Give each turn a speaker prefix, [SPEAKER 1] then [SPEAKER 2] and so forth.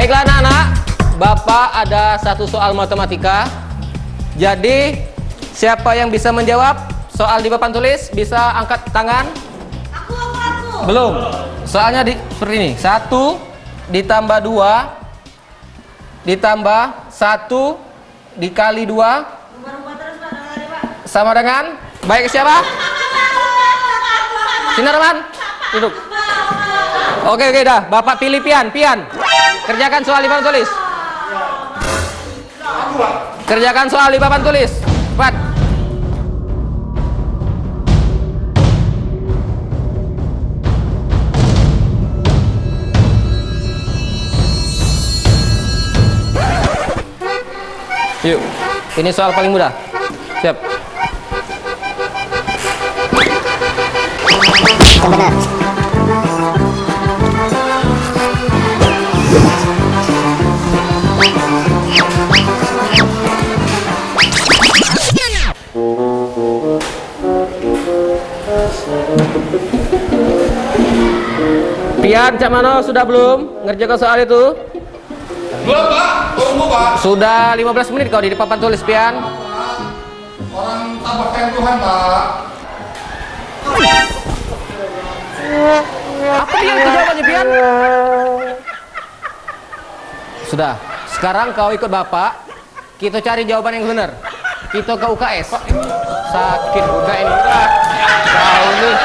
[SPEAKER 1] Baiklah anak-anak, Bapak ada satu soal matematika. Jadi siapa yang bisa menjawab soal di papan tulis bisa angkat tangan.
[SPEAKER 2] Aku.
[SPEAKER 1] Belum. Soalnya seperti ini. 1 ditambah 2 ditambah 1 dikali 2 sama dengan baik siapa? Sinar Man, duduk. Oke dah. Bapak pilih Pian. Kerjakan soal di papan tulis. Kerjakan soal di papan tulis. Cepat. Yuk, ini soal paling mudah. Siap.
[SPEAKER 3] Benar.
[SPEAKER 1] Pian, Cak Mano sudah belum ngerjakan soal itu?
[SPEAKER 4] Belum Pak, tunggu Pak.
[SPEAKER 1] Sudah 15 menit kau di papan tulis, Pian.
[SPEAKER 4] Orang tambah sayang Tuhan Pak.
[SPEAKER 1] Apa yang jawabannya, Pian? Sudah. Sekarang kau ikut Bapak. Kita cari jawaban yang benar. Kita ke UKS. Sakit juga ini. Kau nih.